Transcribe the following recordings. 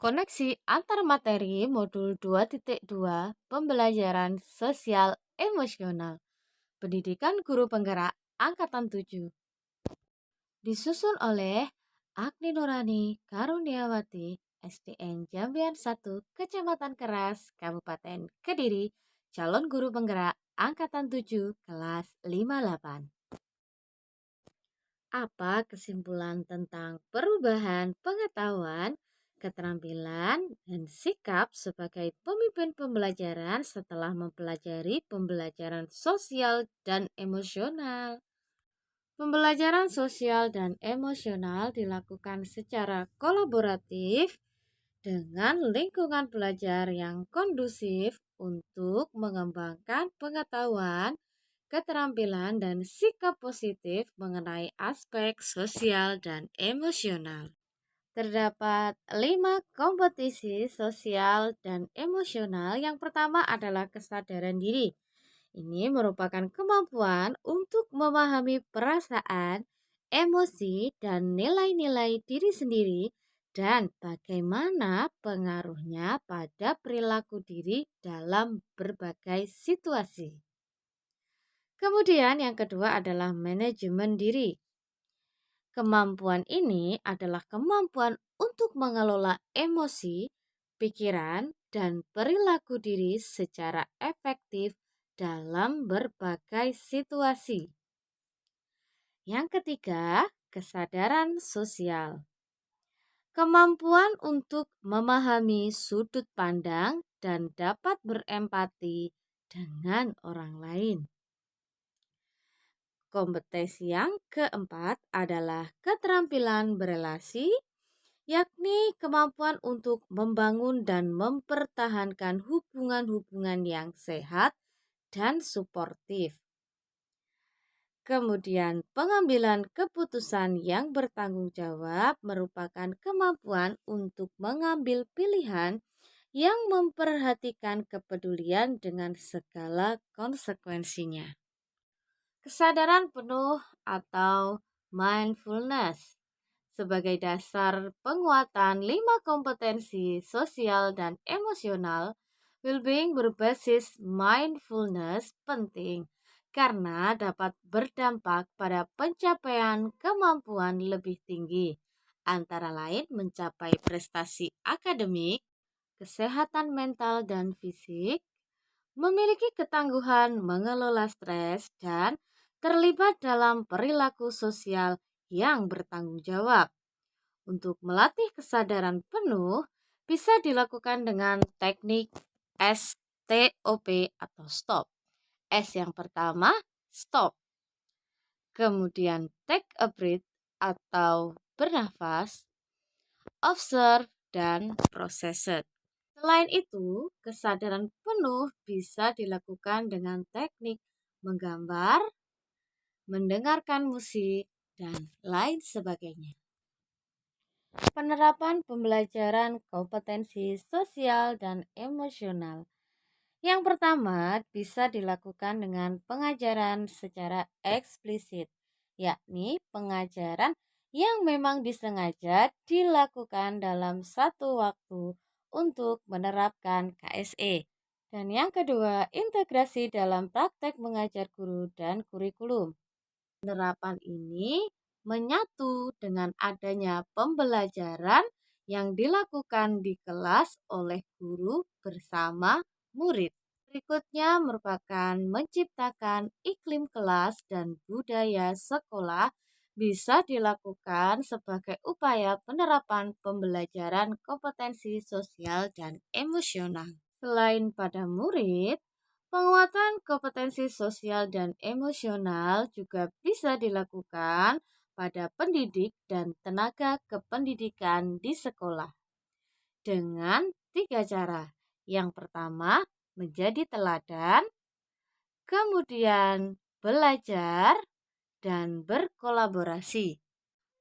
Koneksi antar materi modul 2.2 Pembelajaran Sosial Emosional Pendidikan Guru Penggerak Angkatan 7 disusun oleh Agni Nurani Karuniawati SDN Jambian 1 Kecamatan Keras Kabupaten Kediri calon guru penggerak Angkatan 7 kelas 58. Apa kesimpulan tentang perubahan pengetahuan, keterampilan, dan sikap sebagai pemimpin pembelajaran setelah mempelajari pembelajaran sosial dan emosional? Pembelajaran sosial dan emosional dilakukan secara kolaboratif dengan lingkungan belajar yang kondusif untuk mengembangkan pengetahuan, keterampilan, dan sikap positif mengenai aspek sosial dan emosional. Terdapat 5 kompetisi sosial dan emosional. Yang pertama adalah kesadaran diri. Ini merupakan kemampuan untuk memahami perasaan, emosi, dan nilai-nilai diri sendiri dan bagaimana pengaruhnya pada perilaku diri dalam berbagai situasi. Kemudian yang kedua adalah manajemen diri. Kemampuan ini adalah kemampuan untuk mengelola emosi, pikiran, dan perilaku diri secara efektif dalam berbagai situasi. Yang ketiga, kesadaran sosial. Kemampuan untuk memahami sudut pandang dan dapat berempati dengan orang lain. Kompetensi yang keempat adalah keterampilan berelasi, yakni kemampuan untuk membangun dan mempertahankan hubungan-hubungan yang sehat dan suportif. Kemudian, pengambilan keputusan yang bertanggung jawab merupakan kemampuan untuk mengambil pilihan yang memperhatikan kepedulian dengan segala konsekuensinya. Kesadaran penuh atau mindfulness sebagai dasar penguatan 5 kompetensi sosial dan emosional. Well-being berbasis mindfulness penting karena dapat berdampak pada pencapaian kemampuan lebih tinggi, antara lain mencapai prestasi akademik, kesehatan mental dan fisik, memiliki ketangguhan mengelola stres, dan terlibat dalam perilaku sosial yang bertanggung jawab. Untuk melatih kesadaran penuh bisa dilakukan dengan teknik STOP atau stop. S yang pertama, stop. Kemudian take a breath atau bernafas, observe, dan process it. Selain itu, kesadaran penuh bisa dilakukan dengan teknik menggambar, mendengarkan musik, dan lain sebagainya. Penerapan pembelajaran kompetensi sosial dan emosional. Yang pertama bisa dilakukan dengan pengajaran secara eksplisit, yakni pengajaran yang memang disengaja dilakukan dalam satu waktu untuk menerapkan KSE. Dan yang kedua, integrasi dalam praktek mengajar guru dan kurikulum. Penerapan ini menyatu dengan adanya pembelajaran yang dilakukan di kelas oleh guru bersama murid. Berikutnya merupakan menciptakan iklim kelas dan budaya sekolah bisa dilakukan sebagai upaya penerapan pembelajaran kompetensi sosial dan emosional. Selain pada murid, penguatan kompetensi sosial dan emosional juga bisa dilakukan pada pendidik dan tenaga kependidikan di sekolah dengan 3 cara. Yang pertama, menjadi teladan, kemudian belajar, dan berkolaborasi.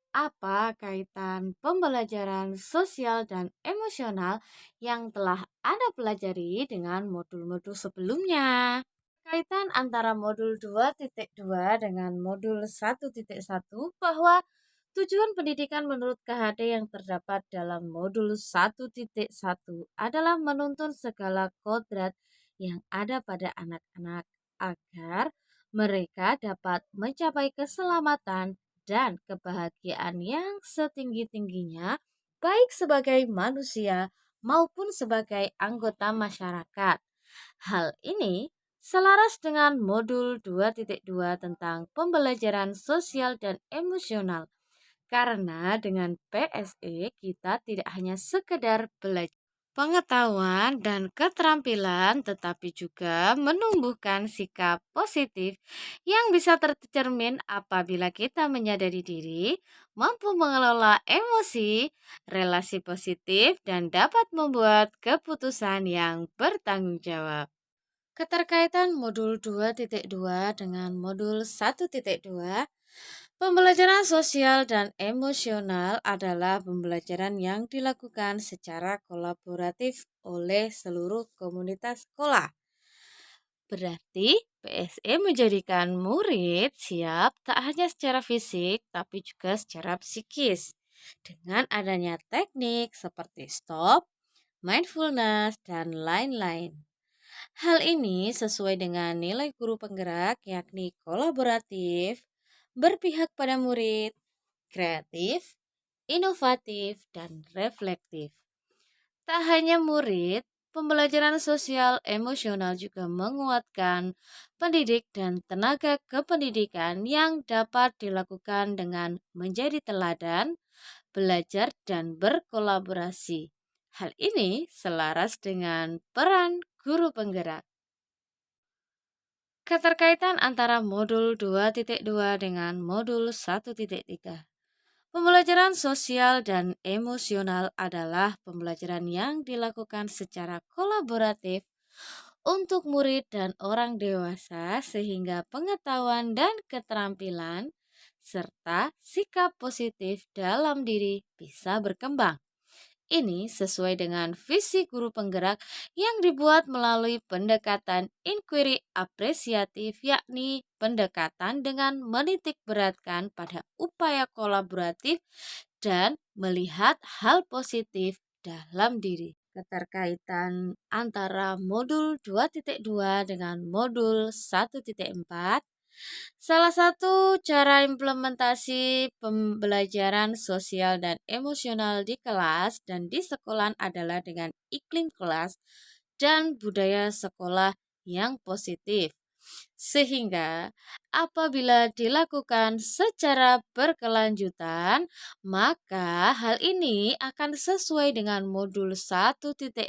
Apa kaitan pembelajaran sosial dan emosional yang telah Anda pelajari dengan modul-modul sebelumnya? Kaitan antara modul 2.2 dengan modul 1.1 bahwa Tujuan pendidikan menurut KHD yang terdapat dalam modul 1.1 adalah menuntun segala kodrat yang ada pada anak-anak agar mereka dapat mencapai keselamatan dan kebahagiaan yang setinggi-tingginya baik sebagai manusia maupun sebagai anggota masyarakat. Hal ini selaras dengan modul 2.2 tentang pembelajaran sosial dan emosional karena dengan PSE kita tidak hanya sekedar belajar pengetahuan dan keterampilan, tetapi juga menumbuhkan sikap positif yang bisa tercermin apabila kita menyadari diri, mampu mengelola emosi, relasi positif, dan dapat membuat keputusan yang bertanggung jawab. Keterkaitan modul 2.2 dengan modul 1.2, pembelajaran sosial dan emosional adalah pembelajaran yang dilakukan secara kolaboratif oleh seluruh komunitas sekolah. Berarti PSE menjadikan murid siap tak hanya secara fisik tapi juga secara psikis. Dengan adanya teknik seperti stop, mindfulness, dan lain-lain. Hal ini sesuai dengan nilai guru penggerak yakni kolaboratif, berpihak pada murid, kreatif, inovatif, dan reflektif. Tak hanya murid, pembelajaran sosial emosional juga menguatkan pendidik dan tenaga kependidikan yang dapat dilakukan dengan menjadi teladan, belajar, dan berkolaborasi. Hal ini selaras dengan peran guru penggerak. Keterkaitan antara modul 2.2 dengan modul 1.3. Pembelajaran sosial dan emosional adalah pembelajaran yang dilakukan secara kolaboratif untuk murid dan orang dewasa sehingga pengetahuan dan keterampilan serta sikap positif dalam diri bisa berkembang. Ini sesuai dengan visi guru penggerak yang dibuat melalui pendekatan inquiry apresiatif, yakni pendekatan dengan menitik beratkan pada upaya kolaboratif dan melihat hal positif dalam diri. Keterkaitan antara modul 2.2 dengan modul 1.4. Salah satu cara implementasi pembelajaran sosial dan emosional di kelas dan di sekolah adalah dengan iklim kelas dan budaya sekolah yang positif. Sehingga apabila dilakukan secara berkelanjutan, maka hal ini akan sesuai dengan modul 1.4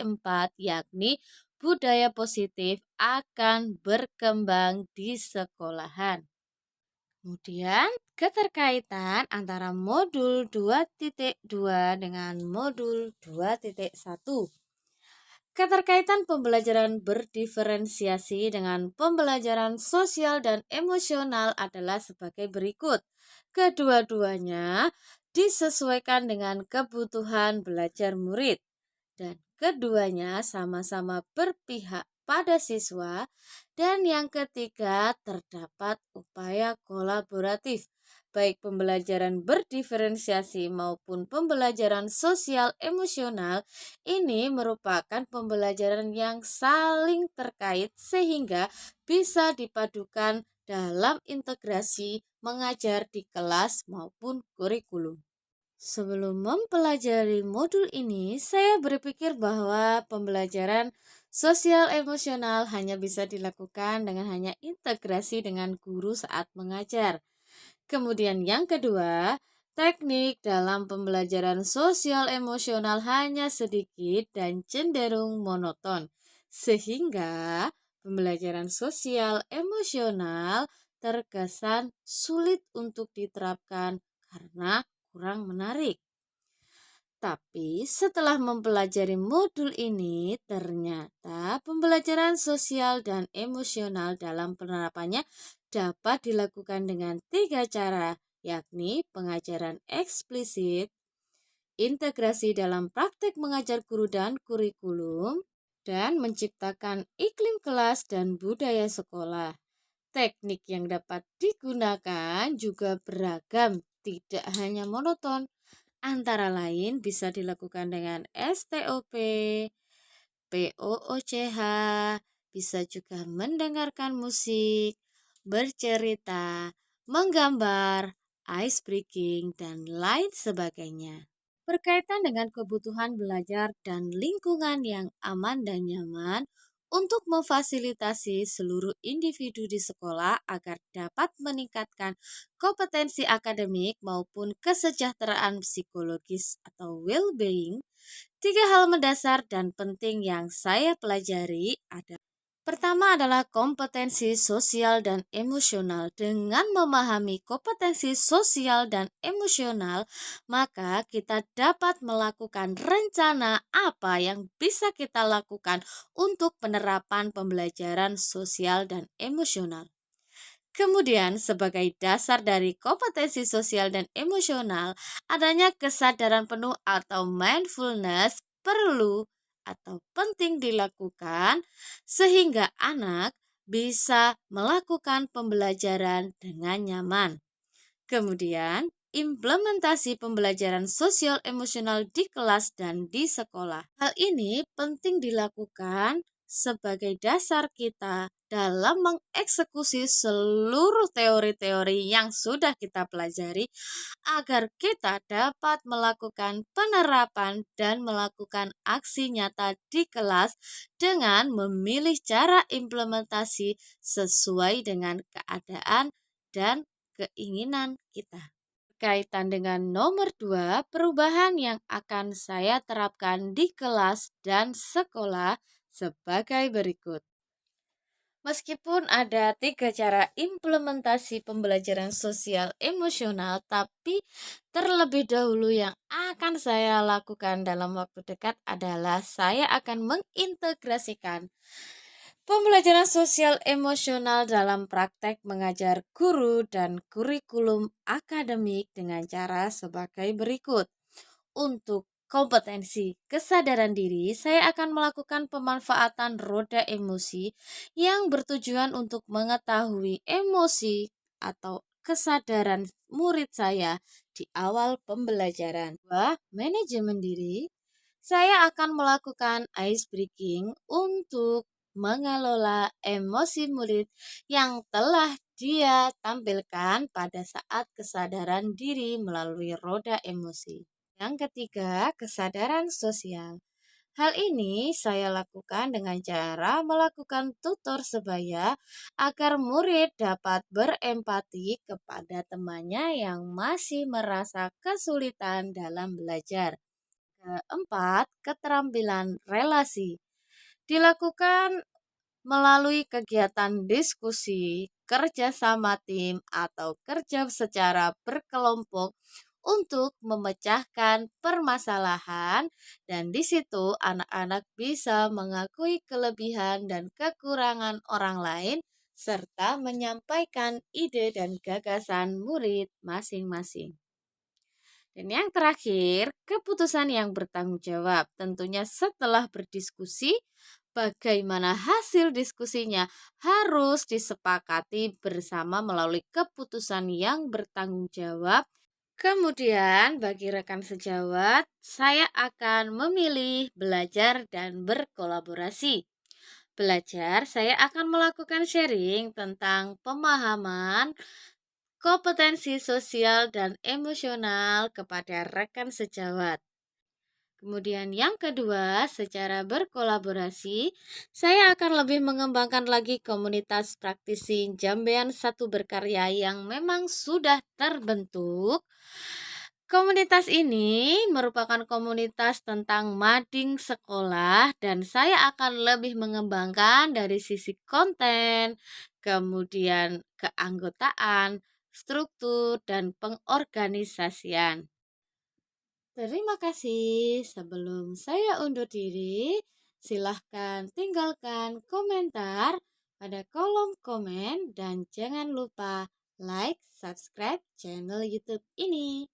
yakni budaya positif akan berkembang di sekolahan. Kemudian, keterkaitan antara modul 2.2 dengan modul 2.1. Keterkaitan pembelajaran berdiferensiasi dengan pembelajaran sosial dan emosional adalah sebagai berikut. Kedua-duanya disesuaikan dengan kebutuhan belajar murid dan keduanya sama-sama berpihak pada siswa, dan yang ketiga terdapat upaya kolaboratif baik pembelajaran berdiferensiasi maupun pembelajaran sosial emosional. Ini merupakan pembelajaran yang saling terkait sehingga bisa dipadukan dalam integrasi mengajar di kelas maupun kurikulum. Sebelum mempelajari modul ini, saya berpikir bahwa pembelajaran sosial emosional hanya bisa dilakukan dengan hanya integrasi dengan guru saat mengajar. Kemudian yang kedua, teknik dalam pembelajaran sosial emosional hanya sedikit dan cenderung monoton. Sehingga pembelajaran sosial emosional terkesan sulit untuk diterapkan karena kurang menarik. Tapi setelah mempelajari modul ini, ternyata pembelajaran sosial dan emosional dalam penerapannya dapat dilakukan dengan 3 cara, yakni pengajaran eksplisit, integrasi dalam praktek mengajar guru dan kurikulum, dan menciptakan iklim kelas dan budaya sekolah. Teknik yang dapat digunakan juga beragam, tidak hanya monoton, antara lain bisa dilakukan dengan STOP, POOCH, bisa juga mendengarkan musik, bercerita, menggambar, ice breaking, dan lain sebagainya. Berkaitan dengan kebutuhan belajar dan lingkungan yang aman dan nyaman untuk memfasilitasi seluruh individu di sekolah agar dapat meningkatkan kompetensi akademik maupun kesejahteraan psikologis atau well-being, tiga hal mendasar dan penting yang saya pelajari adalah: pertama adalah kompetensi sosial dan emosional. Dengan memahami kompetensi sosial dan emosional, maka kita dapat melakukan rencana apa yang bisa kita lakukan untuk penerapan pembelajaran sosial dan emosional. Kemudian, sebagai dasar dari kompetensi sosial dan emosional, adanya kesadaran penuh atau mindfulness perlu atau penting dilakukan sehingga anak bisa melakukan pembelajaran dengan nyaman. Kemudian, implementasi pembelajaran sosial emosional di kelas dan di sekolah. Hal ini penting dilakukan sebagai dasar kita dalam mengeksekusi seluruh teori-teori yang sudah kita pelajari agar kita dapat melakukan penerapan dan melakukan aksi nyata di kelas dengan memilih cara implementasi sesuai dengan keadaan dan keinginan kita. Kaitan dengan nomor 2, perubahan yang akan saya terapkan di kelas dan sekolah sebagai berikut. Meskipun ada tiga cara implementasi pembelajaran sosial emosional, tapi terlebih dahulu yang akan saya lakukan dalam waktu dekat adalah saya akan mengintegrasikan pembelajaran sosial emosional dalam praktek mengajar guru dan kurikulum akademik dengan cara sebagai berikut. Untuk kompetensi kesadaran diri, saya akan melakukan pemanfaatan roda emosi yang bertujuan untuk mengetahui emosi atau kesadaran murid saya di awal pembelajaran. Manajemen diri, saya akan melakukan ice breaking untuk mengelola emosi murid yang telah dia tampilkan pada saat kesadaran diri melalui roda emosi. Yang ketiga, kesadaran sosial. Hal ini saya lakukan dengan cara melakukan tutor sebaya agar murid dapat berempati kepada temannya yang masih merasa kesulitan dalam belajar. Keempat, keterampilan relasi. Dilakukan melalui kegiatan diskusi, kerja sama tim, atau kerja secara berkelompok untuk memecahkan permasalahan, dan di situ anak-anak bisa mengakui kelebihan dan kekurangan orang lain serta menyampaikan ide dan gagasan murid masing-masing. Dan yang terakhir, keputusan yang bertanggung jawab. Tentunya setelah berdiskusi, bagaimana hasil diskusinya harus disepakati bersama melalui keputusan yang bertanggung jawab. Kemudian, bagi rekan sejawat, saya akan memilih belajar dan berkolaborasi. Belajar, saya akan melakukan sharing tentang pemahaman kompetensi sosial dan emosional kepada rekan sejawat. Kemudian yang kedua, secara berkolaborasi, saya akan lebih mengembangkan lagi komunitas praktisi Jambean Satu Berkarya yang memang sudah terbentuk. Komunitas ini merupakan komunitas tentang mading sekolah dan saya akan lebih mengembangkan dari sisi konten, kemudian keanggotaan, struktur, dan pengorganisasian. Terima kasih. Sebelum saya undur diri, silahkan tinggalkan komentar pada kolom komen dan jangan lupa like, subscribe channel YouTube ini.